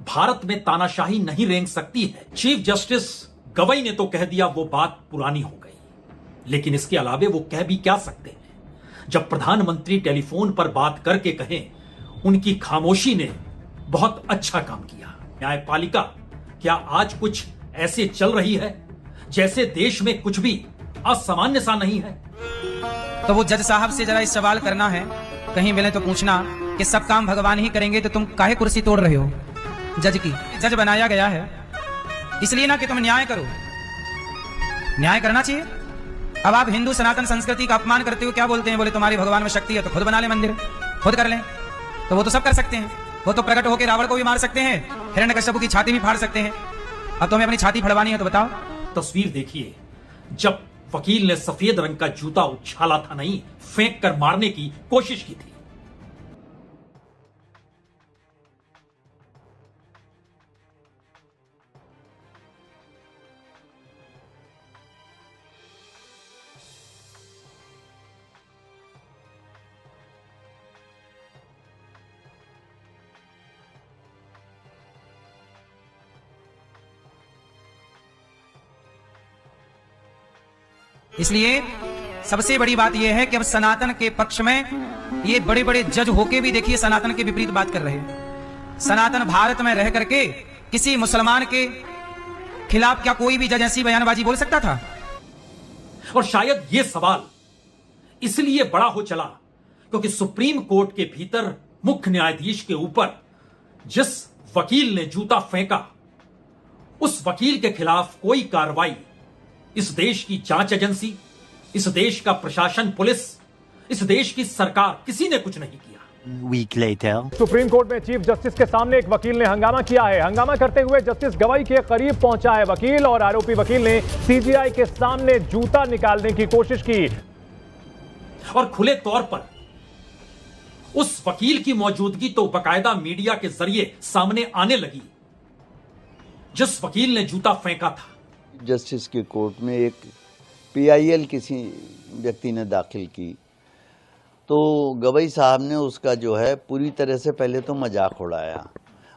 भारत में तानाशाही नहीं रेंग सकती है। चीफ जस्टिस गवई ने तो कह दिया वो बात पुरानी हो गई, लेकिन इसके अलावे वो कह भी क्या सकते हैं जब प्रधानमंत्री टेलीफोन पर बात करके कहें उनकी खामोशी ने बहुत अच्छा काम किया। न्यायपालिका क्या आज कुछ ऐसे चल रही है जैसे देश में कुछ भी असामान्य सा नहीं है? तो वो जज साहब से जरा इस सवाल करना है, कहीं मिले तो पूछना कि सब काम भगवान ही करेंगे तो तुम काहे कुर्सी तोड़ रहे हो? जज बनाया गया है इसलिए ना कि तुम न्याय करो, न्याय करना चाहिए। अब आप हिंदू सनातन संस्कृति का अपमान करते हो, क्या बोलते हैं? बोले तुम्हारी भगवान में शक्ति है तो खुद बना ले मंदिर, खुद कर लें। तो वो तो सब कर सकते हैं, वो तो प्रकट होकर रावण को भी मार सकते हैं, हिरण्यकश्यप की छाती भी फाड़ सकते हैं। अब तुम्हें अपनी छाती फड़वानी है तो बताओ। तस्वीर देखिए, जब वकील ने सफेद रंग का जूता उछाला था, नहीं फेंक कर मारने की कोशिश की थी। इसलिए सबसे बड़ी बात यह है कि अब सनातन के पक्ष में ये बड़े बड़े जज होके भी देखिए सनातन के विपरीत बात कर रहे हैं। सनातन भारत में रह करके किसी मुसलमान के खिलाफ क्या कोई भी जज ऐसी बयानबाजी बोल सकता था? और शायद यह सवाल इसलिए बड़ा हो चला क्योंकि सुप्रीम कोर्ट के भीतर मुख्य न्यायाधीश के ऊपर जिस वकील ने जूता फेंका, उस वकील के खिलाफ कोई कार्रवाई इस देश की जांच एजेंसी, इस देश का प्रशासन, पुलिस, इस देश की सरकार, किसी ने कुछ नहीं किया। वीक लेटर सुप्रीम कोर्ट में चीफ जस्टिस के सामने एक वकील ने हंगामा किया है। हंगामा करते हुए जस्टिस गवाई के करीब पहुंचा है वकील, और आरोपी वकील ने सीजीआई के सामने जूता निकालने की कोशिश की और खुले तौर पर उस वकील की मौजूदगी तो बाकायदा मीडिया के जरिए सामने आने लगी जिस वकील ने जूता फेंका था। जस्टिस के कोर्ट में एक पीआईएल किसी व्यक्ति ने दाखिल की, तो गवई साहब ने उसका जो है पूरी तरह से पहले तो मजाक उड़ाया।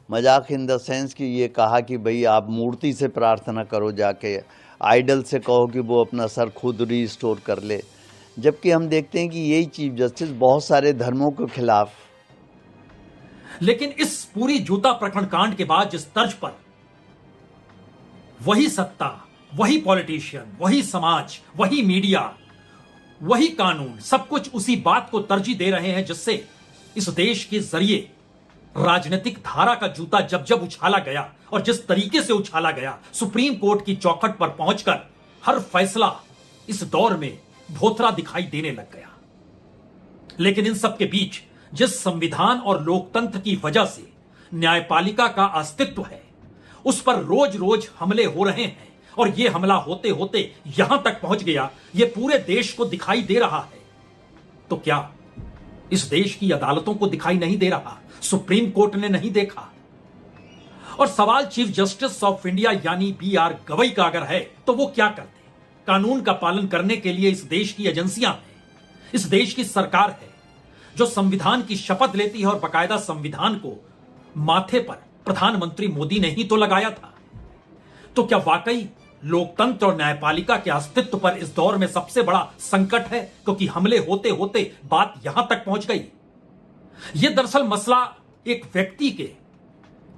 मजाक इन द सेंस कि ये कहा कि भाई आप मूर्ति से प्रार्थना करो, जाके आइडल से कहो कि वो अपना सर खुद रिस्टोर कर ले। जबकि हम देखते हैं कि यही चीफ जस्टिस बहुत सारे धर्मों के खिलाफ। लेकिन इस पूरी जूता प्रकरण कांड के बाद जिस तर्ज पर वही सत्ता, वही पॉलिटिशियन, वही समाज, वही मीडिया, वही कानून, सब कुछ उसी बात को तरजीह दे रहे हैं जिससे इस देश के जरिए राजनीतिक धारा का जूता जब जब उछाला गया और जिस तरीके से उछाला गया, सुप्रीम कोर्ट की चौखट पर पहुंचकर हर फैसला इस दौर में भोथरा दिखाई देने लग गया। लेकिन इन सब के बीच जिस संविधान और लोकतंत्र की वजह से न्यायपालिका का अस्तित्व है, उस पर रोज रोज हमले हो रहे हैं, और यह हमला होते होते यहां तक पहुंच गया, यह पूरे देश को दिखाई दे रहा है। तो क्या इस देश की अदालतों को दिखाई नहीं दे रहा? सुप्रीम कोर्ट ने नहीं देखा? और सवाल चीफ जस्टिस ऑफ इंडिया यानी BR गवई का अगर है तो वो क्या करते? कानून का पालन करने के लिए इस देश की एजेंसियां हैं, इस देश की सरकार है जो संविधान की शपथ लेती है, और बाकायदा संविधान को माथे पर प्रधानमंत्री मोदी ने ही तो लगाया था। तो क्या वाकई लोकतंत्र और न्यायपालिका के अस्तित्व पर इस दौर में सबसे बड़ा संकट है, क्योंकि हमले होते होते बात यहां तक पहुंच गई? यह दरअसल मसला एक व्यक्ति के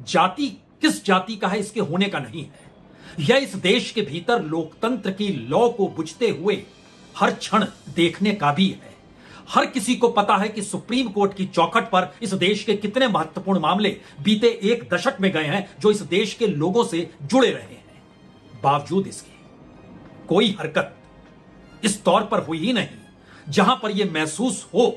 जाति, किस जाति का है इसके होने का नहीं है। यह इस देश के भीतर लोकतंत्र की लौ को बुझते हुए हर क्षण देखने का भी है। हर किसी को पता है कि सुप्रीम कोर्ट की चौखट पर इस देश के कितने महत्वपूर्ण मामले बीते एक दशक में गए हैं जो इस देश के लोगों से जुड़े रहे हैं। बावजूद इसके कोई हरकत इस तौर पर हुई ही नहीं जहां पर यह महसूस हो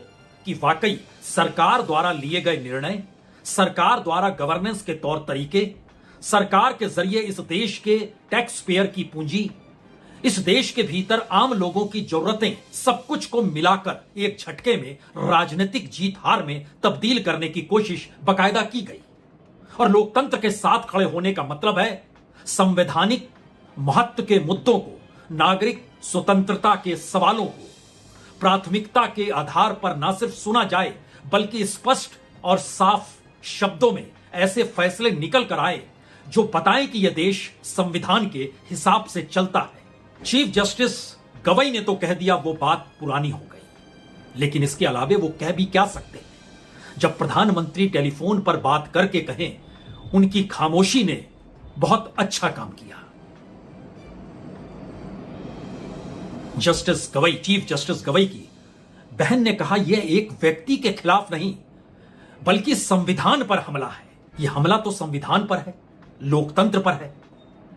कि वाकई सरकार द्वारा लिए गए निर्णय, सरकार द्वारा गवर्नेंस के तौर तरीके, सरकार के जरिए इस देश के टैक्स पेयर की पूंजी, इस देश के भीतर आम लोगों की जरूरतें, सब कुछ को मिलाकर एक झटके में राजनीतिक जीत हार में तब्दील करने की कोशिश बाकायदा की गई। और लोकतंत्र के साथ खड़े होने का मतलब है संवैधानिक महत्व के मुद्दों को, नागरिक स्वतंत्रता के सवालों को प्राथमिकता के आधार पर न सिर्फ सुना जाए बल्कि स्पष्ट और साफ शब्दों में ऐसे फैसले निकल कर आए जो बताएं कि यह देश संविधान के हिसाब से चलता है। चीफ जस्टिस गवई ने तो कह दिया वो बात पुरानी हो गई, लेकिन इसके अलावे वो कह भी क्या सकते हैं? जब प्रधानमंत्री टेलीफोन पर बात करके कहें, उनकी खामोशी ने बहुत अच्छा काम किया। Justice Gavai, chief justice Gavai की बहन ने कहा यह एक व्यक्ति के खिलाफ नहीं बल्कि संविधान पर हमला है। यह हमला तो संविधान पर है, लोकतंत्र पर है।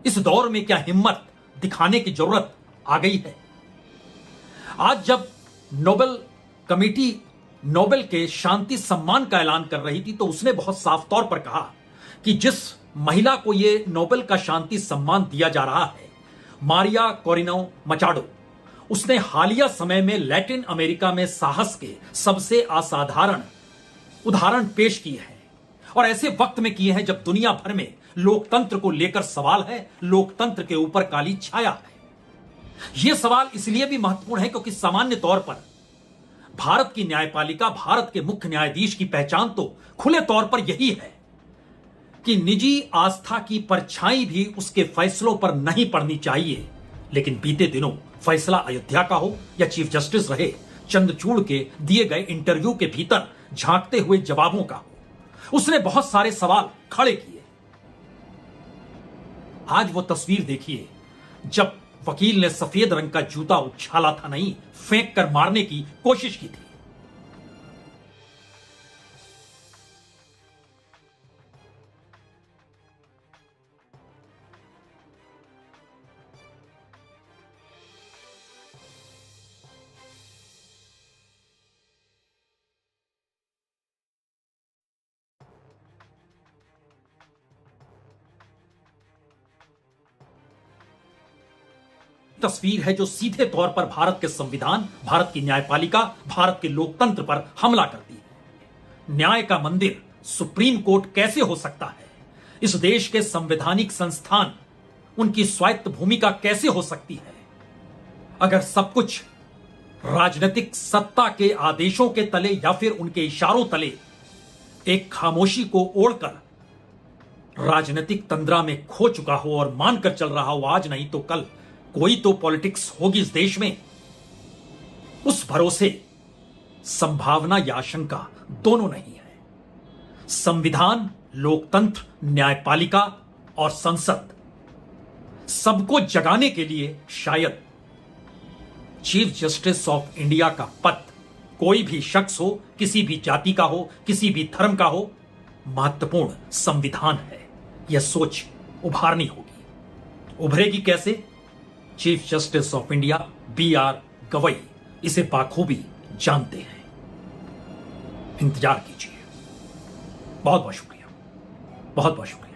इस दौर में क्या हिम्मत दिखाने की जरूरत आ गई है? आज जब नोबेल कमेटी नोबेल के शांति सम्मान का ऐलान कर रही थी तो उसने बहुत साफ तौर पर कहा कि जिस महिला को यह नोबेल का शांति सम्मान दिया जा रहा है, मारिया कोरिनो मचाडो, उसने हालिया समय में लैटिन अमेरिका में साहस के सबसे असाधारण उदाहरण पेश किए हैं, और ऐसे वक्त में किए हैं जब दुनिया भर में लोकतंत्र को लेकर सवाल है, लोकतंत्र के ऊपर काली छाया है। यह सवाल इसलिए भी महत्वपूर्ण है क्योंकि सामान्य तौर पर भारत की न्यायपालिका, भारत के मुख्य न्यायाधीश की पहचान तो खुले तौर पर यही है कि निजी आस्था की परछाई भी उसके फैसलों पर नहीं पड़नी चाहिए। लेकिन बीते दिनों फैसला अयोध्या का हो या चीफ जस्टिस रहे चंद्रचूड़ के दिए गए इंटरव्यू के भीतर झांकते हुए जवाबों का हो, उसने बहुत सारे सवाल खड़े किए। आज वो तस्वीर देखिए जब वकील ने सफेद रंग का जूता उछाला था, नहीं फेंक कर मारने की कोशिश की थी। तस्वीर है जो सीधे तौर पर भारत के संविधान, भारत की न्यायपालिका, भारत के लोकतंत्र पर हमला करती है। न्याय का मंदिर सुप्रीम कोर्ट कैसे हो सकता है? इस देश के संवैधानिक संस्थान, उनकी स्वायत्त भूमिका कैसे हो सकती है अगर सब कुछ राजनीतिक सत्ता के आदेशों के तले या फिर उनके इशारों तले एक खामोशी को ओढ़कर राजनीतिक तंद्रा में खो चुका हो और मानकर चल रहा हो आज नहीं तो कल कोई तो पॉलिटिक्स होगी इस देश में। उस भरोसे संभावना या आशंका दोनों नहीं है। संविधान, लोकतंत्र, न्यायपालिका और संसद सबको जगाने के लिए शायद चीफ जस्टिस ऑफ इंडिया का पद कोई भी शख्स हो, किसी भी जाति का हो, किसी भी धर्म का हो, महत्वपूर्ण संविधान है। यह सोच उभारनी होगी। उभरेगी कैसे? Chief justice of India BR Gavai इसे बाखूबी जानते हैं। इंतजार कीजिए। बहुत बहुत शुक्रिया, बहुत बहुत शुक्रिया।